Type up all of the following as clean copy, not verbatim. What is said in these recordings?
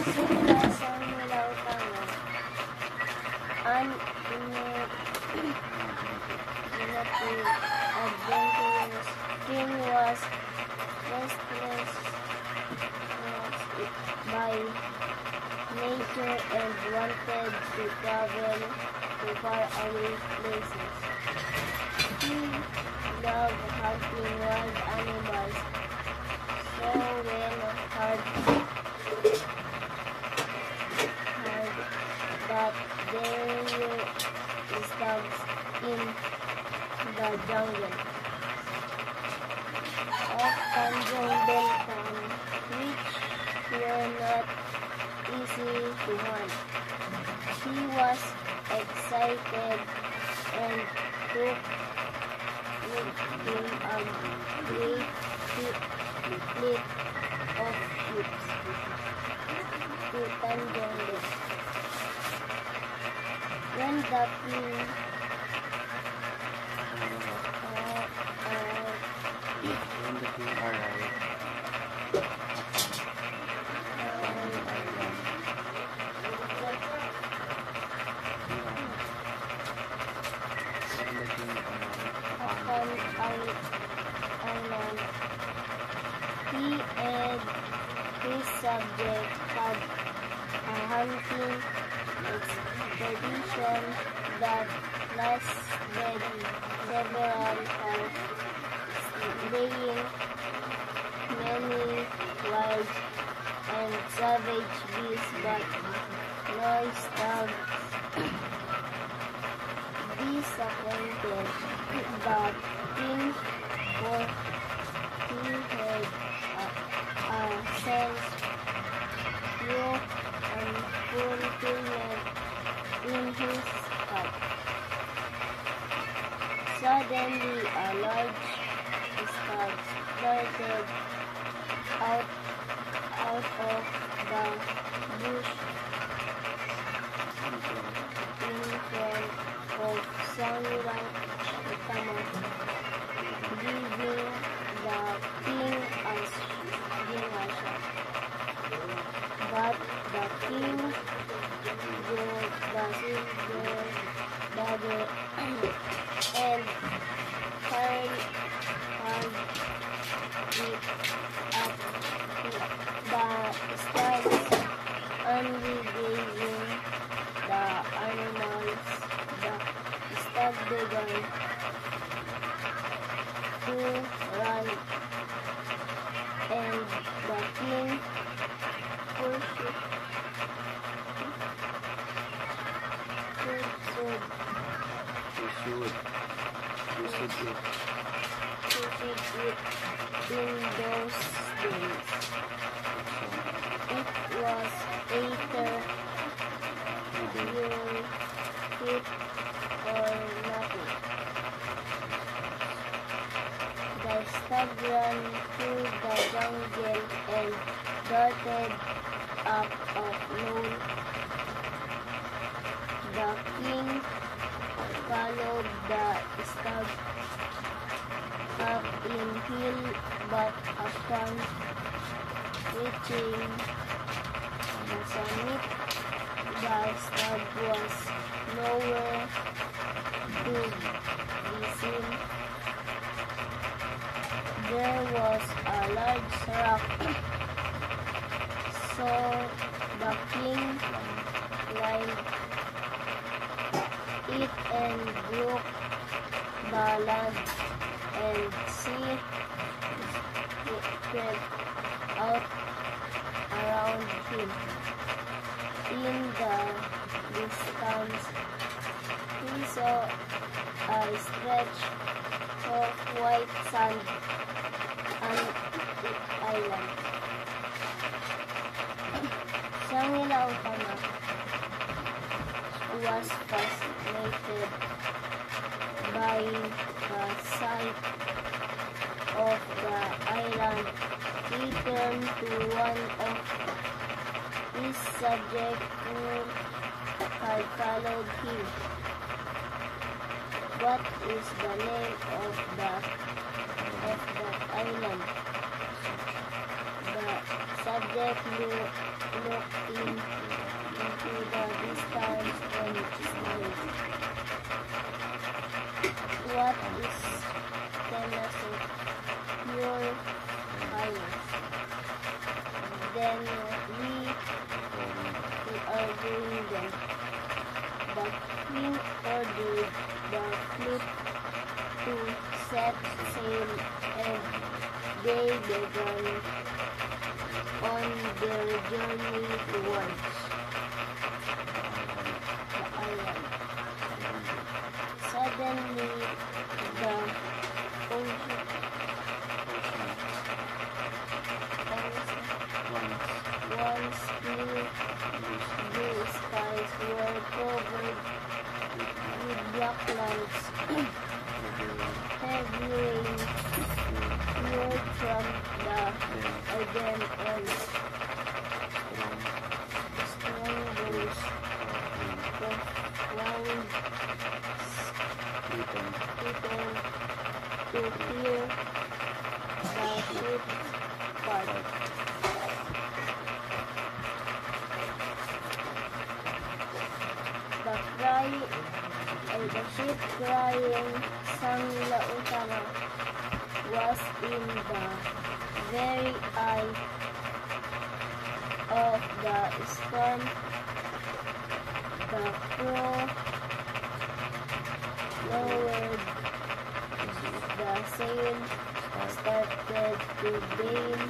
Sila sa Milautangan, an adventurous king was restless by nature and wanted to travel to faraway places. He loved hunting wild animals, so when hard that there were dogs in the jungle of Tanjung Beltan, which were not easy to hunt. He was excited and took with him a great fleet of ships to Tanjung Beltan. When the king island, he and his subjects had a hunting expedition that lasted several hours, slaying many wild and savage beasts but no stags. Disappointed, the king, for he had a sense of unfulfillment in his heart. Suddenly, a large stag darted out of the bush in front of Samurai Utama, giving the king a shot. But the king drew the silver dagger and hurled it at the stags, only grazing the animals. The stag began to run, and the king pursued it in those days. It was either you hit or nothing. The stag ran through the jungle and darted up a knoll. The king followed the stag up in hill, but upon reaching the summit, the stag was nowhere to be seen. There was a large rock, so the king climbed it and broke the land and sea spread out around him. In the distance, he saw a stretch of white sand on the island. Shangila Utama was fascinated by the sight of the island. He turned to one of his subjects who had followed him. What is the name of that island? The subject that look into the distance and smiled. What is Temasek? Your Highness. Then we are doing them. The king ordered the fleet to set sail and they began on their journey towards the island. Suddenly, the ocean once blue skies were covered with black clouds. Heavy rain poured from the island and strong winds profound people to hear the ship part. The ship crying sang Lautaro was in the very eye of the storm. The crew lowered the sail, started to drain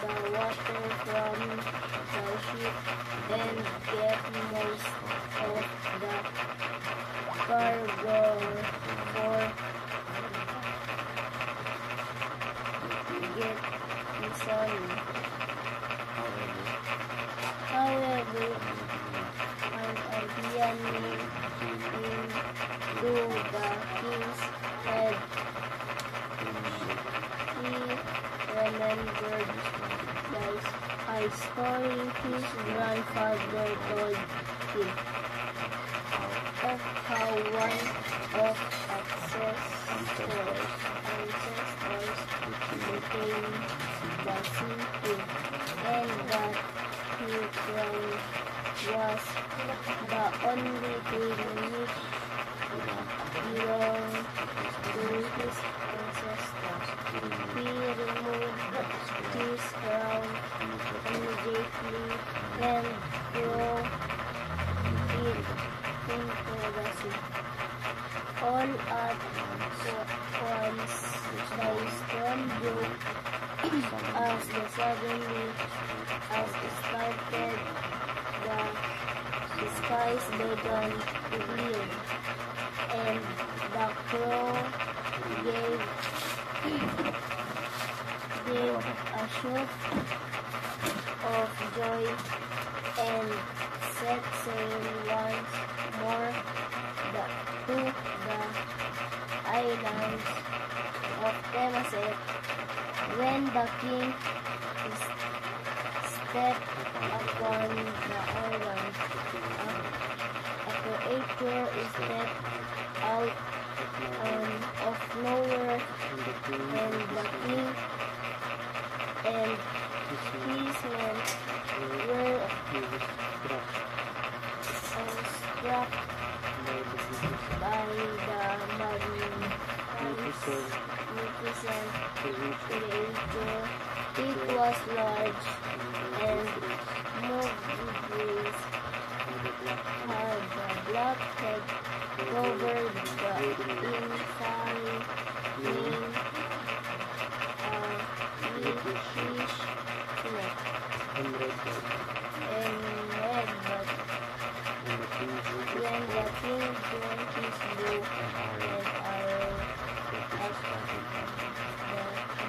the water from the ship and get most of the cargo for get Missouri. However, an idea came into the king's head. He remembered a story his grandfather told him of how one of ancestors became the sea king, and that he was the only king which belonged to his ancestors. He removed his crown immediately and threw it into the sea. All at once, the storm broke as suddenly as it started, the skies began to clear, and the crew gave a shout of joy and set sail once more to the islands of Temasek. When the king stepped upon the island, a creature stepped out of nowhere, and the king and his men were struck by the magnificent creature. It was large and moved with wings, had a black head covered the inside in a fish neck, and red, but when the king drank his bow and arrow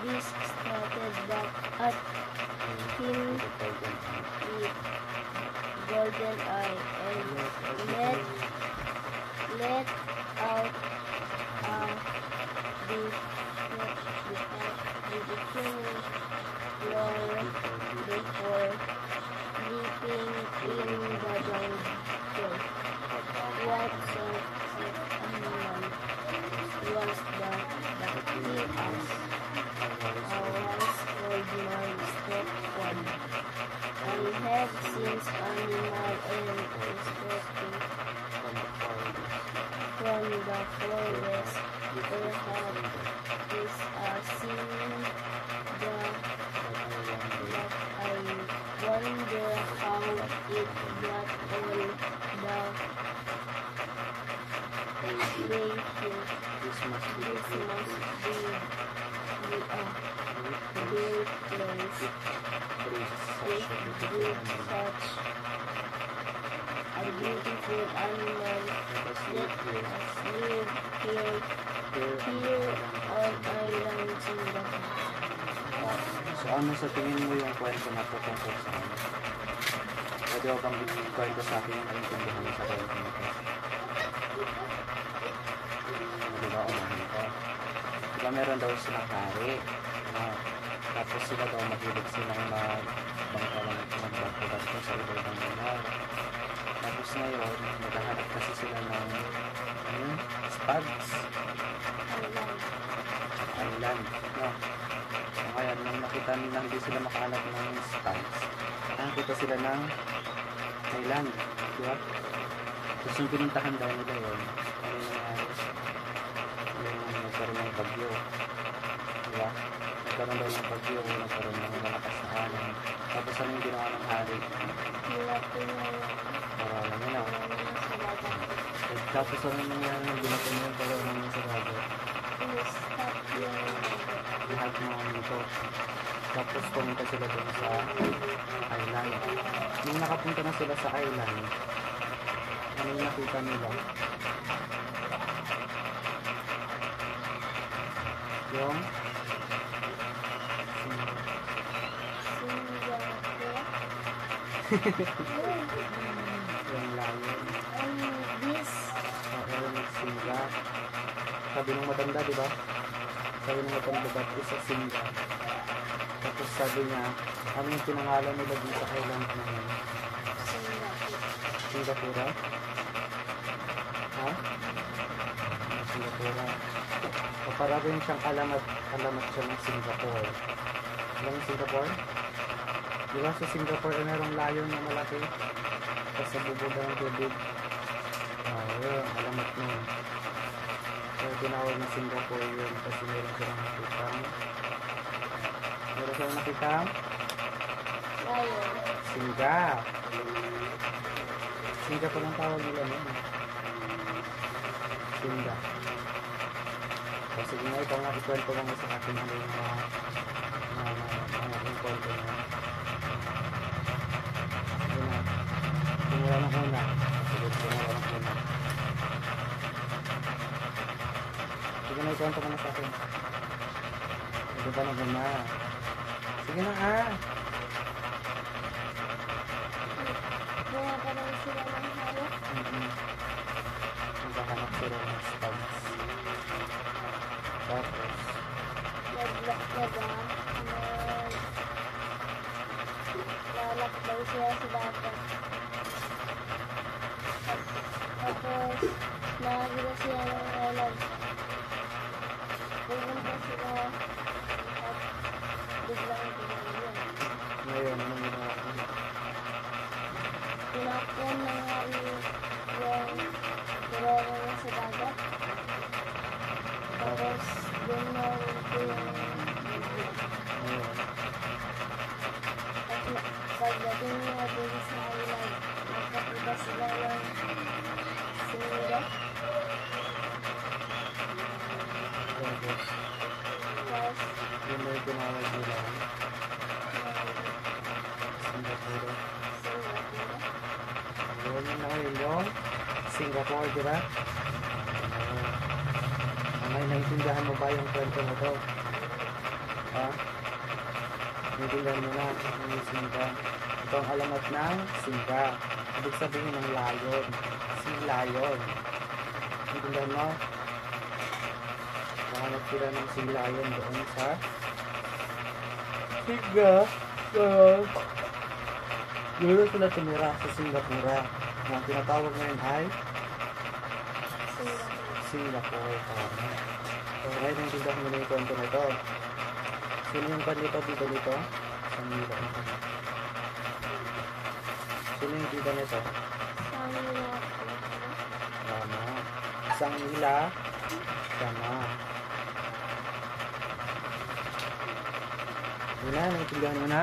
this started back at him with golden eye and let out a ridiculous roar before leaping in the jungle. What sort of animal was that he asked? A wise old man stepped have seen animal and escaping from the forest. Perhaps is a scene but I wonder how it got all the way here. This must be This a must be a great place. With With such a beautiful animal Let us that live here. live here on island Singapore. So ano sa tingin mo yung kwento na to tungkol sa ano? Pwede mo bang kwento sa akin yung naintindihan mo sa kwento na to? Diba, unahin ko. Diba meron daw silang hari. Tapos sila daw mahilig silang magbangka sa ibang lugar. Tapos ngayon, naghahanap kasi sila ng stags. Island. No? So ngayon, nung nakita nila hindi sila makahanap ng stags, nakakita sila ng island. Diba? Tapos yung pinuntahan daw nila yun, ano yung nangyari? Yung nagkaroon ng bagyo. Diba? Nagkaroon daw ng bagyo, nagkaroon ng malakas na alon. Tapos ano yung ginawa ng hari? Para alam nyo na. Tapos ano yung nangyari ng ginawa nyo para alam nyo sa bagay? Lahat mga nito. Tapos pumunta sila doon sa island. Nung nakapunta na sila sa island, ano yung nakita nila? Yung yung lion. Yung singa. Sabi ng matanda, di ba? Sabi ng matanda, that is a singa. Tapos sabi niya, ano yung pinangalan nila dito sa island na yun? Singapura? Ha? Singapura. O para rin siyang alamat siya ng Singapore. Alam mo Singapore? Di ba sa Singapore ay merong lion na malaki? Tapos sa bubog ng tubig. Yun, alamat nun. So, tinawag na Singapore yun kasi meron silang nakitang Singa. Singa pa lang tawag nila nun. Singa. So, sige nga, ikaw nga ikwento mo sa akin ano yung mga kwento na. Sige na. Tumula ng una. Sige, tumula ng una. Sige na, ikwento mo na sa akin. Sige pa na guna. Sige na Naghahanap sila ng stags. Tapos lalakbay siya sa dagat. Tapos nakakita siya ng island. Pumunta sila at biglang ginagawa. ngayon, anong ginawa ko? Tinakpan na nga yung turong niya sa dagat. Tapos gumawin ko yung Ngayon, at pagdating niya dun sa island, nakakita sila ng sinira. tapos Tapos yun na yung tinawag nila Singapore. Yun yun na ngayon yung Singapore, di ba? May naiintindihan mo ba yung kwento na to? Ha? Naiintindihan mo na yung Singa. Ito ang alamat ng Singa. Ibig sabihin ng lion. Si lion. Naiintindihan mo? Nahanap sila ng si lion doon sa Singa. Doon sila tumira sa Singapura. Ang tinatawag ngayon ay Singapore. So, ngayon naiintindihan mo na yung kwento na ito. Sino yung pandito dito? Sa nila. Sino yung tita nito? Sangila po. Tama. Isang ila. Tama. Yun na, naintindihan mo na?